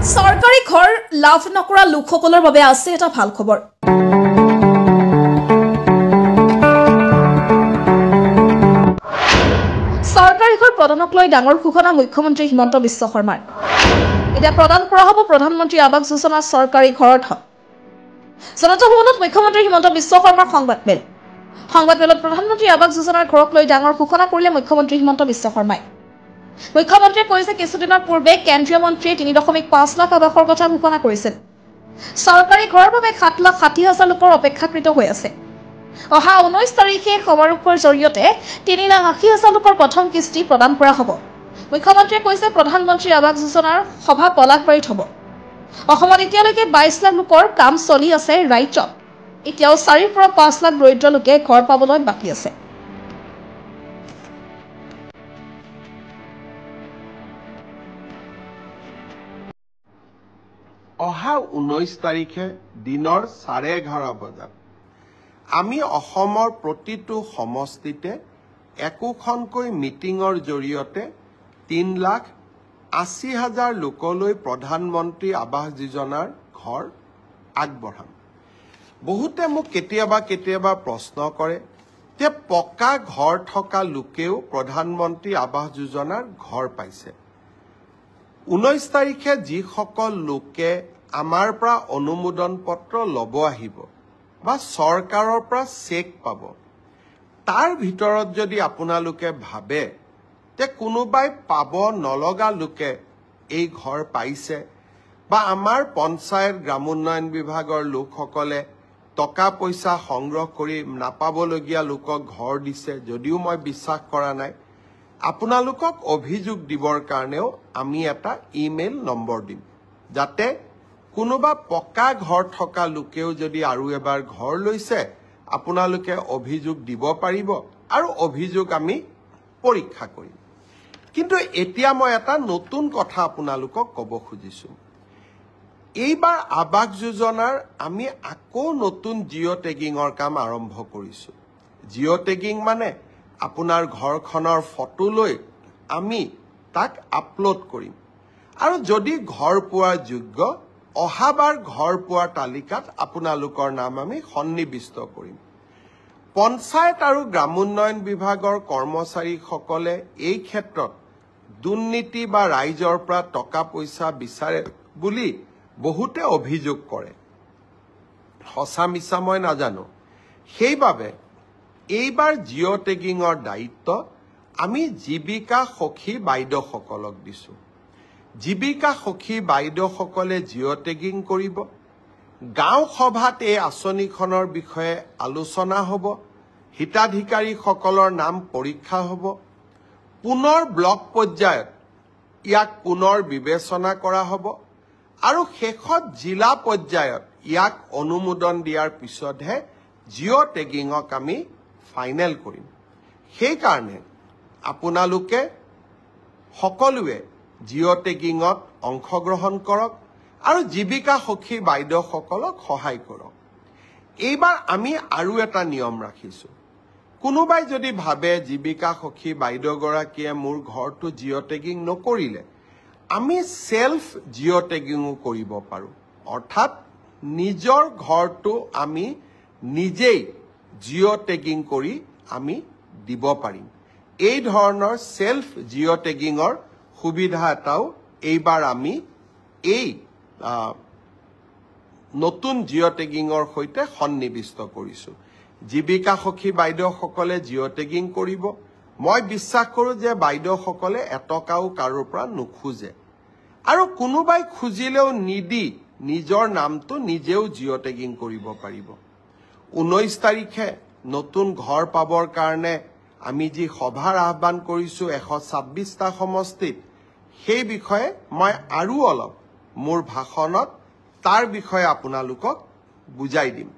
চৰকাৰী ঘৰ লাভ নকৰা লোকসকলৰ বাবে আছে এটা ভাল খবৰ। চৰকাৰী ঘৰ প্ৰদানক লৈ ডাঙৰ ঘোষণা মুখ্যমন্ত্ৰী হিমন্ত বিশ্ব শৰ্মাৰ। এতিয়া প্ৰদান কৰা হ'ব প্ৰধানমন্ত্ৰী আৱাস যোজনাৰ চৰকাৰী ঘৰৰ ধন। জনতা ভৱনত মুখ্যমন্ত্ৰী হিমন্ত বিশ্ব শৰ্মাৰ সংবাদমেলত প্ৰধানমন্ত্ৰী আৱাস যোজনাৰ ঘৰক লৈ ডাঙৰ ঘোষণা কৰিলে মুখ্যমন্ত্ৰী হিমন্ত বিশ্ব শৰ্মাই। মুখ্যমন্ত্ৰীয়ে কৈছে কিছুদিনৰ পূৰ্বে কেন্দ্ৰীয় মন্ত্ৰীয়ে ৩.৫ লাখ আৱাসৰ কথা ঘোষণা কৰিছিল। চৰকাৰী ঘৰৰ বাবে ৭,৬০,০০০ লোকৰ অপেক্ষাকৃত হৈ আছে। অহা 19 তাৰিখে সমাৰোহৰ জৰিয়তে ৩,৮০,০০০ লোকৰ প্ৰথম কিস্তি প্ৰদান কৰা হ'ব। মুখ্যমন্ত্ৰীয়ে কৈছে প্ৰধানমন্ত্ৰী আৱাস যোজনাৰ সভা পলাশবাৰীত হ'ব। অসমত এতিয়ালৈকে ২২ লাখ লোকৰ কাম চলি আছে ৰাজ্যত। এতিয়াও ৪ৰ পৰা ৫ লাখ দৰিদ্ৰ লোকে ঘৰ পাবলৈ বাকী আছে। অহা 19 তাৰিখে দিনৰ 11:30 বজাত আমি অসমৰ প্ৰতিটো সমষ্টিতে একোখনকৈ মিটিঙৰ জৰিয়তে 3,80,000 লোকলৈ প্ৰধানমন্ত্ৰী আৱাস যোজনাৰ ঘৰ আগবঢ়াম। বহুতে মোক কেতিয়াবা প্ৰশ্ন কৰে যে পকা ঘৰ থকা লোকেও প্ৰধানমন্ত্ৰী আৱাস যোজনাৰ ঘৰ পাইছে। 19 তাৰিখে যিসকল লোকে আমাৰ পৰা অনুমোদন পত্ৰ ল'ব আহিব বা চৰকাৰৰ পৰা চেক পাব, তাৰ ভিতৰত যদি আপোনালোকে ভাবে যে কোনোবাই পাব নলগা লোকে এই ঘৰ পাইছে বা আমাৰ পঞ্চায়ত গ্ৰামোন্নয়ন বিভাগৰ লোকসকলে টকা পইচা সংগ্ৰহ কৰি নাপাবলগীয়া লোকক ঘৰ দিছে, যদিও মই বিশ্বাস কৰা নাই, আপোনালোকক অভিযোগ দিবৰ কাৰণেও আমি এটা ইমেইল নম্বৰ দিম, যাতে কোনোবা পকা ঘৰ থকা লোকেও যদি আৰু এবাৰ ঘৰ লৈছে আপোনালোকে অভিযোগ দিব পাৰিব আৰু অভিযোগ আমি পৰীক্ষা কৰিম। কিন্তু এতিয়া মই এটা নতুন কথা আপোনালোকক ক'ব খুজিছো। এইবাৰ আৱাস যোজনাৰ আমি আকৌ নতুন জিঅ' টেগিঙৰ কাম আৰম্ভ কৰিছো। জিঅ' টেগিং মানে আপোনাৰ ঘৰখনৰ ফটো লৈ আমি তাক আপলোড কৰিম আৰু যদি ঘৰ পোৱাৰ যোগ্য অহাবাৰ ঘৰ পোৱাৰ তালিকাত আপোনালোকৰ নাম আমি সন্নিৱিষ্ট কৰিম। পঞ্চায়ত আৰু গ্ৰামোন্নয়ন বিভাগৰ কৰ্মচাৰীসকলে এই ক্ষেত্ৰত দুৰ্নীতি বা ৰাইজৰ পৰা টকা পইচা বিচাৰে বুলি বহুতে অভিযোগ কৰে। সঁচা মিছা মই নাজানো। সেইবাবে এইবাৰ জিঅ' টেগিঙৰ দায়িত্ব আমি জীৱিকা সখী বাইদেউসকলক দিছো। জীৱিকা সখী বাইদেউসকলে জিঅ' টেগিং কৰিব। গাঁও সভাত এই আঁচনিখনৰ বিষয়ে আলোচনা হ'ব। হিতাধিকাৰীসকলৰ নাম পৰীক্ষা হ'ব। পুনৰ ব্লক পৰ্যায়ত ইয়াক পুনৰ বিবেচনা কৰা হ'ব আৰু শেষত জিলা পৰ্যায়ত ইয়াক অনুমোদন দিয়াৰ পিছতহে জিঅ' টেগিঙক আমি ফাইনেল কৰিম। সেইকাৰণে আপোনালোকে সকলোৱে জিঅ' টেগিঙত অংশগ্ৰহণ কৰক আৰু জীৱিকা সখী বাইদেউসকলক সহায় কৰক। এইবাৰ আমি আৰু এটা নিয়ম ৰাখিছো। কোনোবাই যদি ভাবে জীৱিকা সখী বাইদেউগৰাকীয়ে মোৰ ঘৰটো জিঅ' টেগিং নকৰিলে, আমি সেলফ জিঅ' টেগিঙো কৰিব পাৰোঁ। অৰ্থাৎ নিজৰ ঘৰটো আমি নিজেই জিঅ' টেগিং কৰি আমি দিব পাৰিম। এই ধৰণৰ সেলফ জিঅ' টেগিঙৰ সুবিধা এটাও এইবাৰ আমি এই নতুন জিঅ' টেগিঙৰ সৈতে সন্নিৱিষ্ট কৰিছো। জীৱিকা সখী বাইদেউসকলে জিঅ' টেগিং কৰিব। মই বিশ্বাস কৰোঁ যে বাইদেউসকলে এটকাও কাৰোৰ পৰা নোখোজে আৰু কোনোবাই খুজিলেও নিদি নিজৰ নামটো নিজেও জিঅ' টেগিং কৰিব পাৰিব। 19 তাৰিখে নতুন ঘৰ পাবৰ কাৰণে আমি যি সভাৰ আহ্বান কৰিছো 126টা সমষ্টিত, সেই বিষয়ে মই আৰু অলপ মোৰ ভাষণত তাৰ বিষয়ে আপোনালোকক বুজাই দিম।